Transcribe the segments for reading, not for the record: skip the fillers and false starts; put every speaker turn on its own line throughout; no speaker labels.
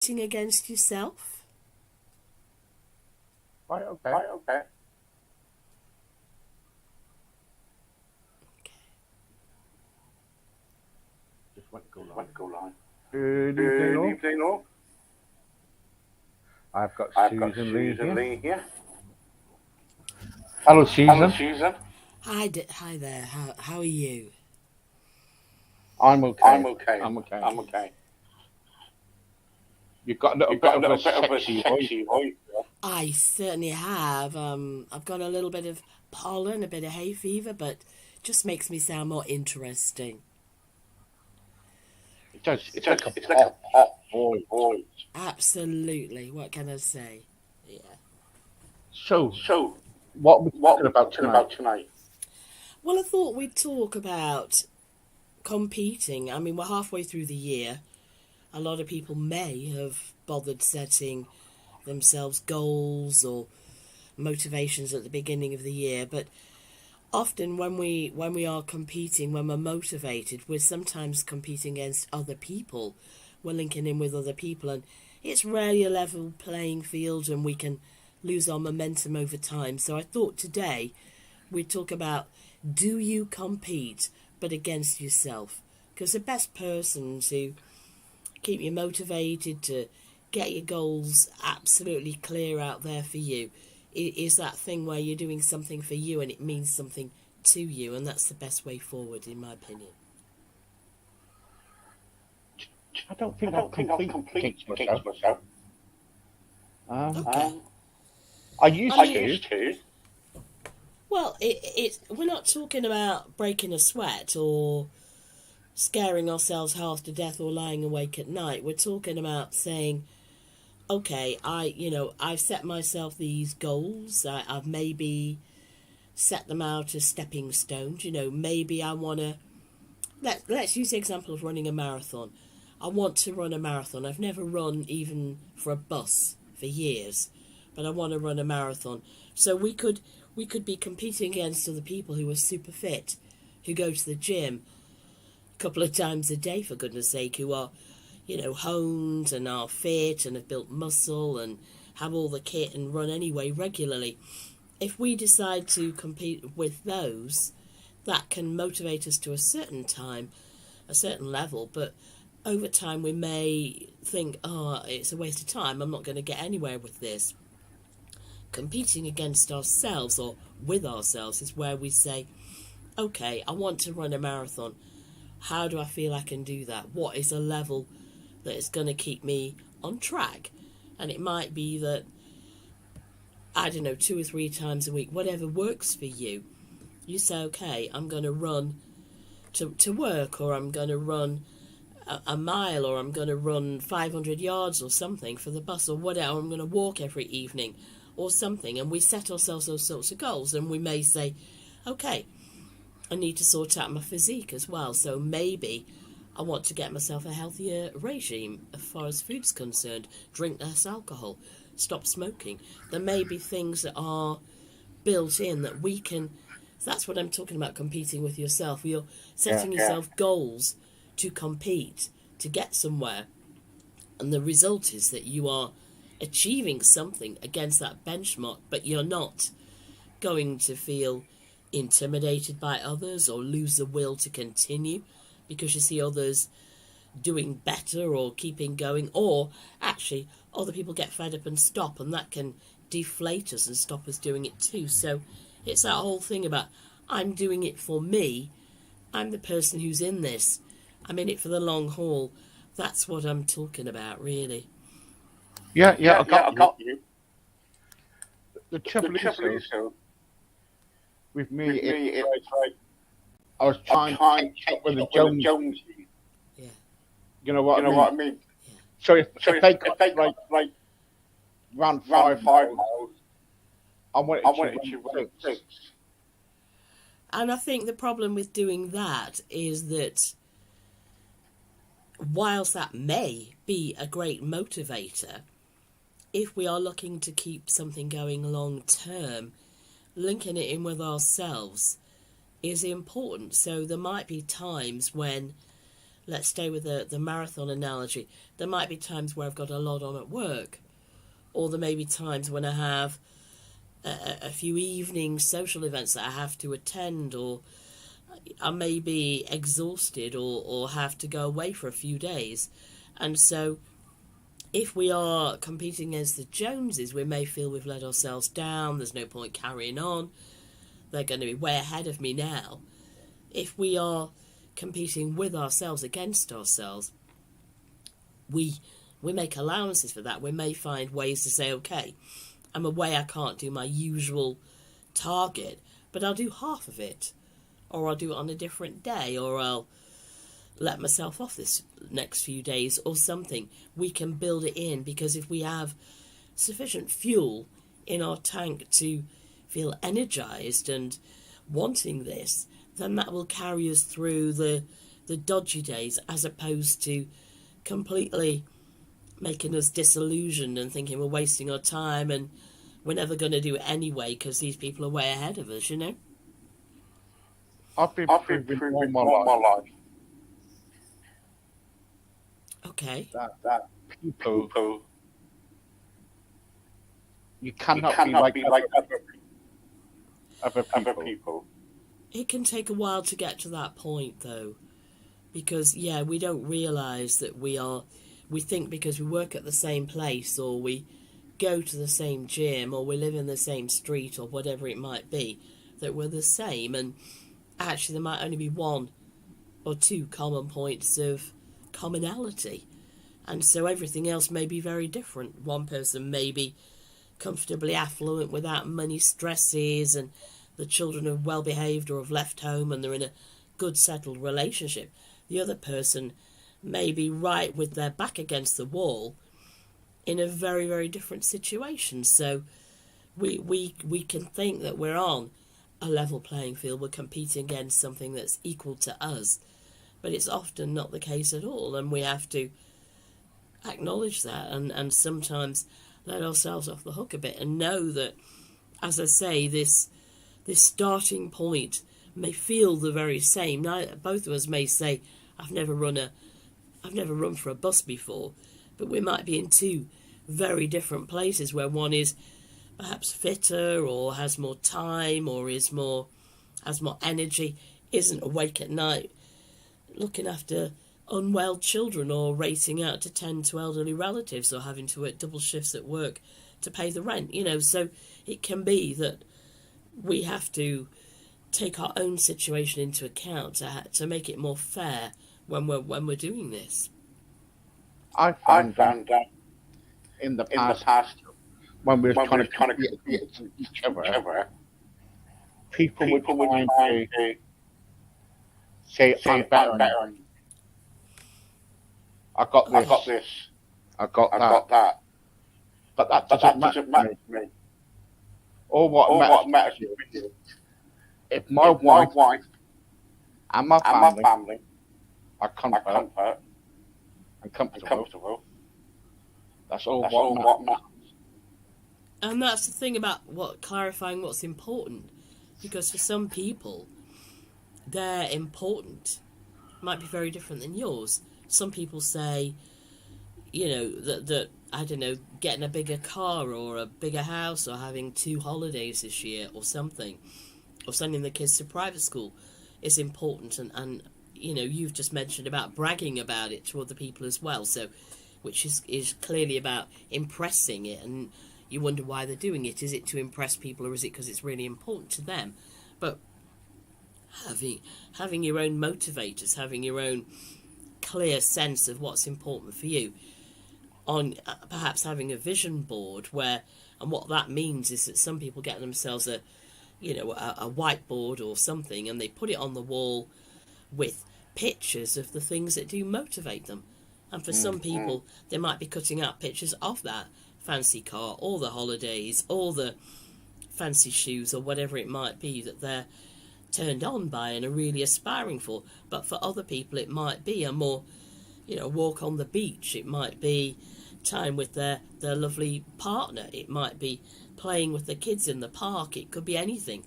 Against yourself?
Right, okay. Just went to go live. Good evening, all. I've got Susan Lee here. Hello, Susan.
Hi there. How are you?
I'm okay. You've got a little bit of a sexy voice.
I certainly have. I've got a little bit of pollen, a bit of hay fever, but just makes me sound more interesting.
It's like a pop voice.
Absolutely. What can I say? Yeah.
So, what are we talking about tonight?
Well, I thought we'd talk about competing. I mean, we're halfway through the year. A lot of people may have bothered setting themselves goals or motivations at the beginning of the year, but often when we are competing, when we're motivated, we're sometimes competing against other people. We're linking in with other people, and it's rarely a level playing field, and we can lose our momentum over time. So I thought today we'd talk about, do you compete but against yourself? Because the best person to keep you motivated, to get your goals absolutely clear out there for you, is that thing where you're doing something for you and it means something to you, and that's the best way forward, in my opinion.
I don't think I'll complete against myself.
Okay.
I used to.
Well, we're not talking about breaking a sweat or scaring ourselves half to death or lying awake at night. We're talking about saying, okay, I've set myself these goals. I've maybe set them out as stepping stones. Maybe I want to. Let's use the example of running a marathon. I want to run a marathon. I've never run even for a bus for years, but I want to run a marathon. So we could be competing against other people who are super fit, who go to the gym a couple of times a day, for goodness sake, who are, honed and are fit and have built muscle and have all the kit and run anyway regularly. If we decide to compete with those, that can motivate us to a certain time, a certain level, but over time we may think, it's a waste of time, I'm not going to get anywhere with this. Competing against ourselves or with ourselves is where we say, okay, I want to run a marathon. How do I feel I can do that? What is a level that is going to keep me on track? And it might be that, I don't know, 2 or 3 times a week, whatever works for you. You say, okay, I'm going to run to work, or I'm going to run a mile, or I'm going to run 500 yards or something for the bus, or whatever. I'm going to walk every evening or something. And we set ourselves those sorts of goals, and we may say, okay, I need to sort out my physique as well, so maybe I want to get myself a healthier regime as far as food's concerned, drink less alcohol, stop smoking. There may be things that are built in that we can. That's what I'm talking about, competing with yourself. You're setting yourself goals to compete, to get somewhere, and the result is that you are achieving something against that benchmark, but you're not going to feel intimidated by others or lose the will to continue because you see others doing better or keeping going, or actually other people get fed up and stop, and that can deflate us and stop us doing it too. So it's that whole thing about, I'm doing it for me, I'm the person who's in this, I'm in it for the long haul. That's what I'm talking about, really.
Yeah, I got you. The trouble is, with me, it's like I was trying to catch up with the Joneses.
Yeah.
You know what I mean? Yeah. So if they got like run 5 miles, I wanted to run 6.
And I think the problem with doing that is that whilst that may be a great motivator, if we are looking to keep something going long term, linking it in with ourselves is important. So there might be times when, let's stay with the marathon analogy. There might be times where I've got a lot on at work, or there may be times when I have a few evening social events that I have to attend, or I may be exhausted or have to go away for a few days. And so if we are competing against the Joneses, we may feel we've let ourselves down, there's no point carrying on, they're going to be way ahead of me now. If we are competing with ourselves, against ourselves, we make allowances for that. We may find ways to say, okay, I'm aware I can't do my usual target, but I'll do half of it, or I'll do it on a different day, or I'll let myself off this next few days or something. We can build it in, because if we have sufficient fuel in our tank to feel energized and wanting this, then that will carry us through the dodgy days, as opposed to completely making us disillusioned and thinking we're wasting our time and we're never going to do it anyway because these people are way ahead of us, you know?
I've been proving all my life
okay,
that people, you cannot be like other people.
It can take a while to get to that point, though, because, yeah, we don't realise that we think because we work at the same place, or we go to the same gym, or we live in the same street, or whatever it might be, that we're the same. And actually there might only be one or two common points of commonality, and so everything else may be very different. One person may be comfortably affluent without money stresses, and the children are well behaved or have left home and they're in a good settled relationship. The other person may be right with their back against the wall in a very, very different situation. So we can think that we're on a level playing field, we're competing against something that's equal to us, but it's often not the case at all, and we have to acknowledge that and sometimes let ourselves off the hook a bit and know that, as I say, this starting point may feel the very same. Now, both of us may say, I've never run for a bus before, but we might be in two very different places, where one is perhaps fitter or has more time or has more energy, isn't awake at night looking after unwell children or racing out to tend to elderly relatives or having to work double shifts at work to pay the rent, you know. So it can be that we have to take our own situation into account to make it more fair when we're doing this.
I found that in the past when we were trying to compete against each other, people would try to say, I'm better than you. I got this. I got that. But that doesn't matter to me. All what matters to me, if my wife and my family are comfort and comfortable, that's all what matters.
And that's the thing about clarifying what's important, because for some people, their important might be very different than yours. Some people say, you know, that I don't know, getting a bigger car or a bigger house or having 2 holidays this year or something, or sending the kids to private school is important. And you know, you've just mentioned about bragging about it to other people as well, so which is clearly about impressing it, and you wonder why they're doing it. Is it to impress people, or is it because it's really important to them? But having your own motivators, having your own clear sense of what's important for you, on perhaps having a vision board where, and what that means is that some people get themselves a whiteboard or something, and they put it on the wall with pictures of the things that do motivate them. And for some people, they might be cutting out pictures of that fancy car, or the holidays, or the fancy shoes, or whatever it might be that they're turned on by and are really aspiring for. But for other people, it might be a more, walk on the beach. It might be time with their lovely partner. It might be playing with the kids in the park. It could be anything.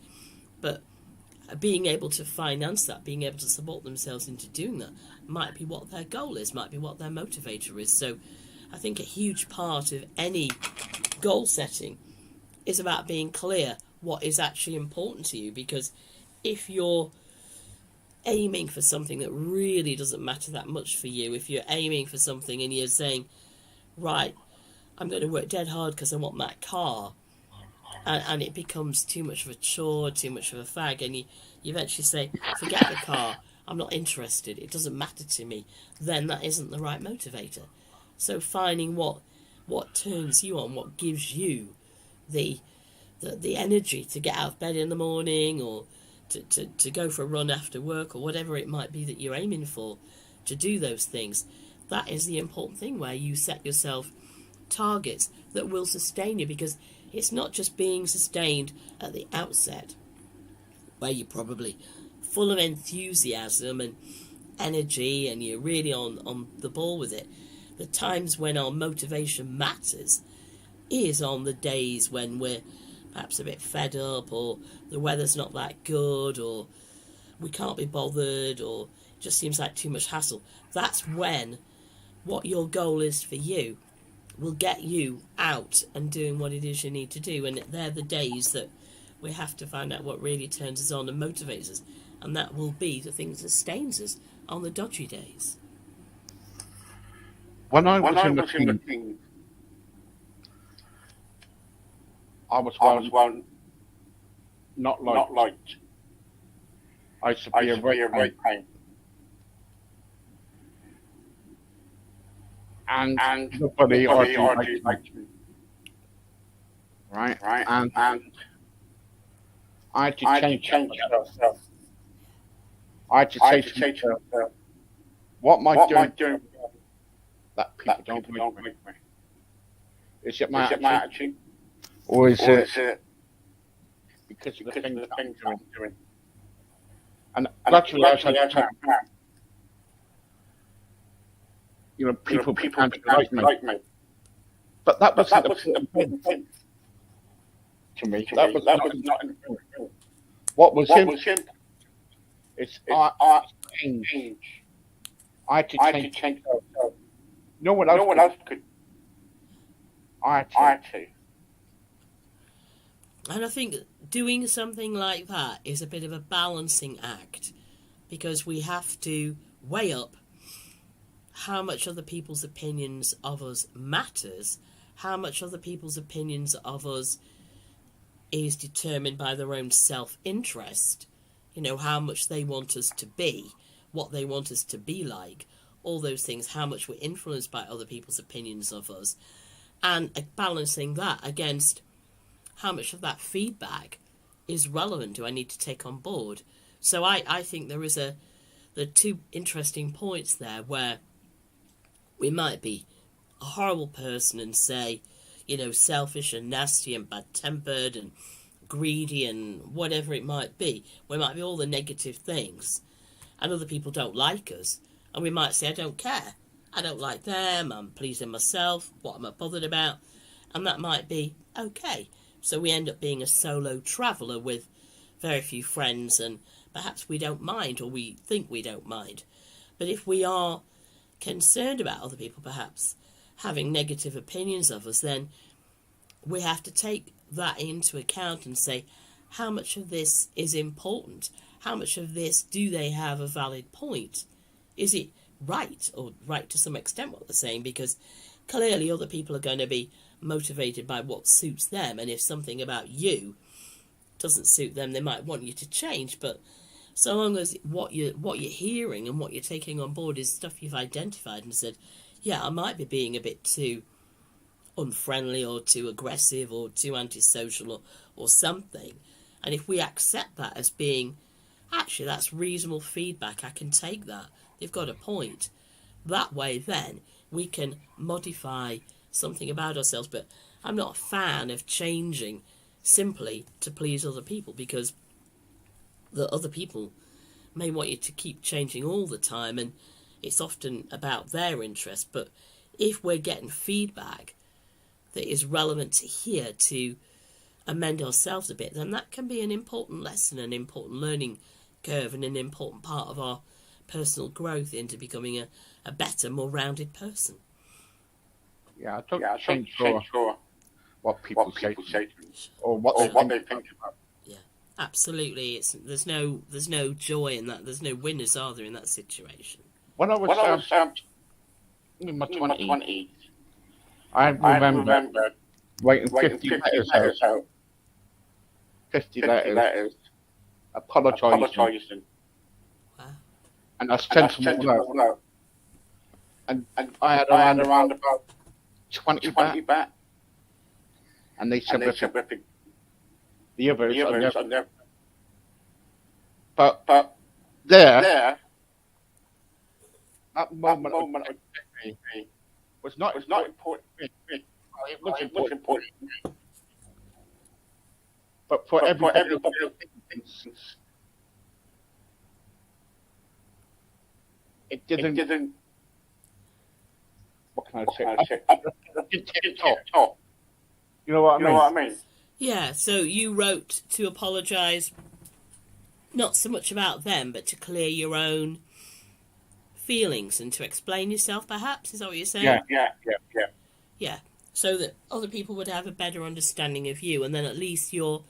But being able to finance that, being able to support themselves into doing that, might be what their goal is, might be what their motivator is. So I think a huge part of any goal setting is about being clear what is actually important to you, because if you're aiming for something that really doesn't matter that much for you, if you're aiming for something and you're saying, right, I'm going to work dead hard because I want that car, and it becomes too much of a chore, too much of a fag, and you eventually say, forget the car, I'm not interested, it doesn't matter to me, then that isn't the right motivator. So finding what turns you on, what gives you the energy to get out of bed in the morning, or to go for a run after work, or whatever it might be that you're aiming for, to do those things. That is the important thing, where you set yourself targets that will sustain you, because it's not just being sustained at the outset, where you're probably full of enthusiasm and energy and you're really on the ball with it. The times when our motivation matters is on the days when we're perhaps a bit fed up, or the weather's not that good, or we can't be bothered, or it just seems like too much hassle. That's when what your goal is for you will get you out and doing what it is you need to do. And they're the days that we have to find out what really turns us on and motivates us. And that will be the thing that sustains us on the dodgy days.
When I was in the team, I was one not liked. I used to be a great pain. And nobody argued like me. Right? And I had to change myself. I had to say to myself, what am I doing that people don't like me? Is it my attitude? Or is it because of the things I'm doing? And gradually, I had to people began to like me. But that wasn't the important thing to me. That was not important. What was important is I change. I had to change. No one else could. I had to.
And I think doing something like that is a bit of a balancing act, because we have to weigh up how much other people's opinions of us matters, how much other people's opinions of us is determined by their own self-interest, how much they want us to be, what they want us to be like, all those things, how much we're influenced by other people's opinions of us, and balancing that against how much of that feedback is relevant, do I need to take on board. So I think there are two interesting points there, where we might be a horrible person and say, selfish and nasty and bad-tempered and greedy and whatever it might be. We might be all the negative things, and other people don't like us, and we might say, I don't care. I don't like them, I'm pleasing myself, what am I bothered about? And that might be okay. So we end up being a solo traveller with very few friends, and perhaps we don't mind, or we think we don't mind. But if we are concerned about other people perhaps having negative opinions of us, then we have to take that into account and say, how much of this is important? How much of this do they have a valid point? Is it right, or right to some extent what they're saying? Because clearly other people are going to be motivated by what suits them, and if something about you doesn't suit them, they might want you to change. But so long as what you're hearing and what you're taking on board is stuff you've identified and said, yeah, I might be being a bit too unfriendly or too aggressive or too antisocial or something, and if we accept that as being, actually, that's reasonable feedback, I can take that, they've got a point, that way then we can modify something about ourselves. But I'm not a fan of changing simply to please other people, because the other people may want you to keep changing all the time, and it's often about their interest. But if we're getting feedback that is relevant to here, to amend ourselves a bit, then that can be an important lesson, an important learning curve, and an important part of our personal growth into becoming a better, more rounded person.
Yeah, I don't change for what people say to me, or what they think about.
Yeah, absolutely. There's no joy in that. There's no winners, are there, in that situation?
When I was in my 20s, I remember writing 50 letters out. 50 letters apologising.
Wow.
And I sent them all out. And I had around about 20 back. And they said, the others are never. But there, that moment of me was not important. It was important. But for everybody it didn't. What can I say? It didn't top. You know what I mean?
Yeah, so you wrote to apologise, not so much about them, but to clear your own feelings and to explain yourself, perhaps? Is that what you're saying?
Yeah.
So that other people would have a better understanding of you, and then at least your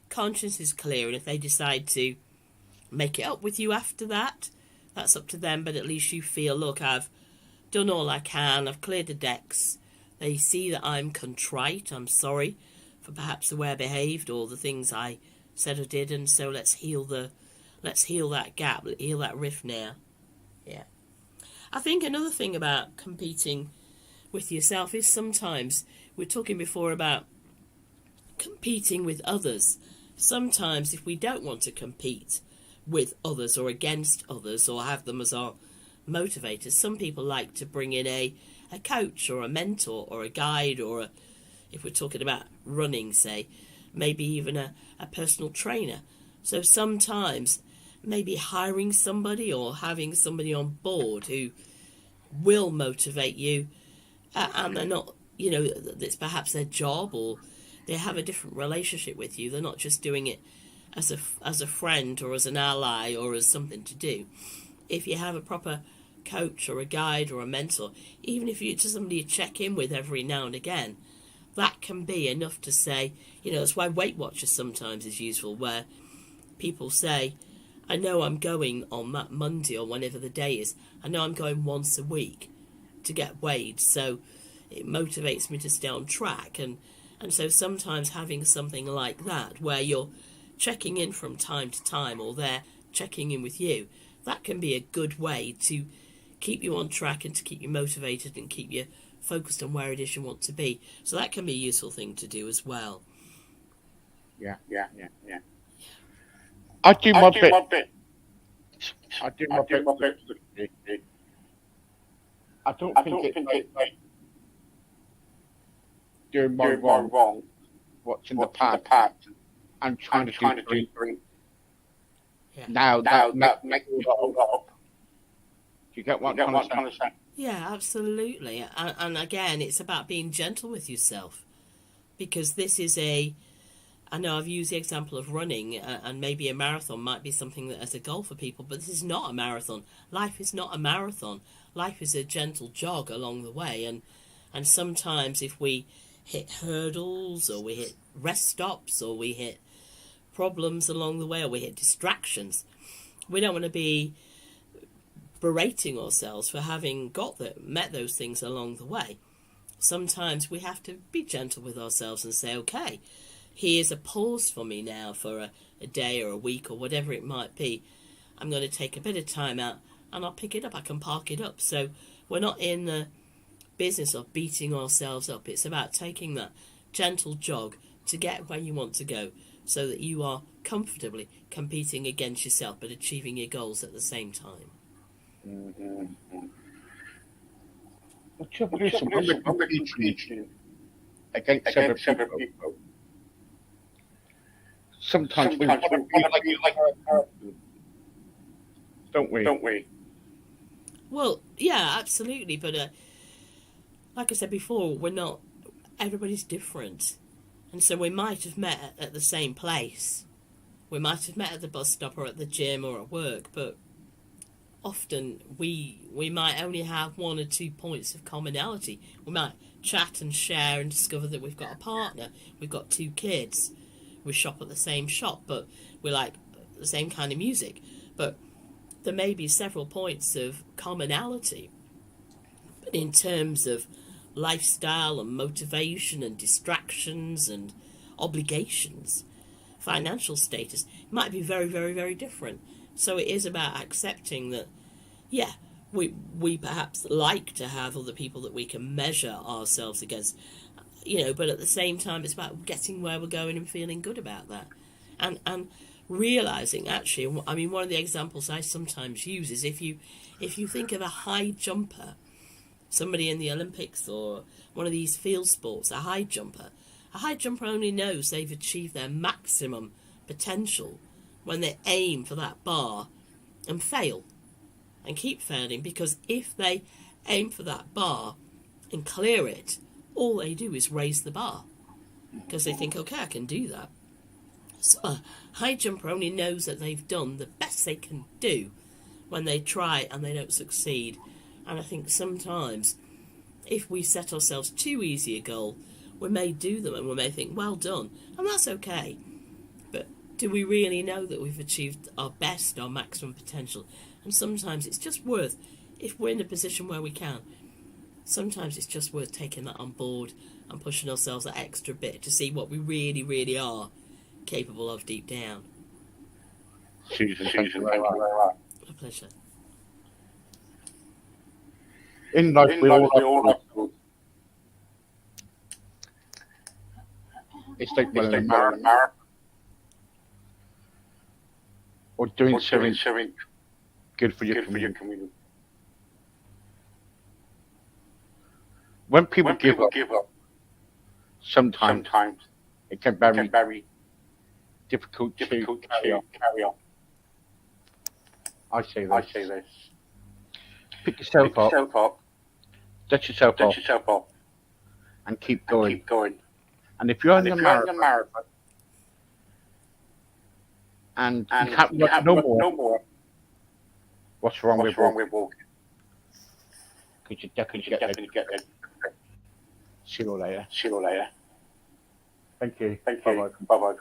conscience is clear, and if they decide to make it up with you after that, that's up to them, but at least you feel, look, I've done all I can, I've cleared the decks, they see that I'm contrite, I'm sorry for perhaps the way I behaved or the things I said or did, and so let's heal that gap, heal that rift now. Yeah. I think another thing about competing with yourself is sometimes, we're talking before about competing with others. Sometimes if we don't want to compete with others or against others or have them as our motivators, some people like to bring in a coach or a mentor or a guide or if we're talking about running, say, maybe even a personal trainer. So sometimes maybe hiring somebody or having somebody on board who will motivate you, and they're not, it's perhaps their job or they have a different relationship with you. They're not just doing it as a friend or as an ally or as something to do. If you have a proper coach or a guide or a mentor, even if you're just somebody you check in with every now and again, that can be enough to say, that's why Weight Watchers sometimes is useful, where people say, I know I'm going on that Monday or whenever the day is, I know I'm going once a week to get weighed, so it motivates me to stay on track, and so sometimes having something like that where you're checking in from time to time or they're checking in with you, that can be a good way to keep you on track and to keep you motivated and keep you focused on where it is you want to be. So that can be a useful thing to do as well.
Yeah. I do my bit. I do my bit. I don't think it's like doing my wrong, what's in the past, and trying to do now that makes it all up. Do you get what I'm trying to say?
Yeah, absolutely. And again, it's about being gentle with yourself, because this is I know I've used the example of running, and maybe a marathon might be something that as a goal for people, but this is not a marathon. Life is not a marathon. Life is a gentle jog along the way, and sometimes if we hit hurdles or we hit rest stops or we hit problems along the way or we hit distractions, we don't want to be berating ourselves for having met those things along the way. Sometimes we have to be gentle with ourselves and say, okay, here's a pause for me now for a day or a week or whatever it might be. I'm going to take a bit of time out and I'll pick it up. I can park it up. So we're not in the business of beating ourselves up. It's about taking that gentle jog to get where you want to go so that you are comfortably competing against yourself but achieving your goals at the same time.
Mm-hmm. The trouble is, I'm competing against other people. Sometimes we want to be like don't we?
Well, yeah, absolutely. But like I said before, everybody's different. And so we might have met at the same place. We might have met at the bus stop or at the gym or at work, but often we might only have 1 or 2 points of commonality. We might chat and share and discover that we've got a partner, we've got 2 kids, we shop at the same shop, but we like the same kind of music. But there may be several points of commonality. But in terms of lifestyle and motivation and distractions and obligations, financial status, it might be very, very, very different. So it is about accepting that, yeah, we perhaps like to have other people that we can measure ourselves against, but at the same time it's about getting where we're going and feeling good about that. And realising, actually, I mean, one of the examples I sometimes use is if you think of a high jumper, somebody in the Olympics or one of these field sports, a high jumper only knows they've achieved their maximum potential when they aim for that bar and fail and keep failing, because if they aim for that bar and clear it, all they do is raise the bar because they think, okay, I can do that. So a high jumper only knows that they've done the best they can do when they try and they don't succeed. And I think sometimes if we set ourselves too easy a goal, we may do them and we may think, well done, and that's okay. But do we really know that we've achieved our best, our maximum potential? And sometimes it's just worth, if we're in a position where we can, sometimes it's just worth taking that on board and pushing ourselves that extra bit to see what we really, really are capable of deep down.
Susan, thank you very much.
A pleasure.
In life, we all have goals. It's like running a marathon or doing something good for your community. When people give up, sometimes it can be very difficult to carry on. I say this. Pick yourself up, dust yourself off, and keep going. And if you're in the marathon and you have no more, what's wrong with walking? Because you definitely get there. See you later. Thank you. Bye-bye.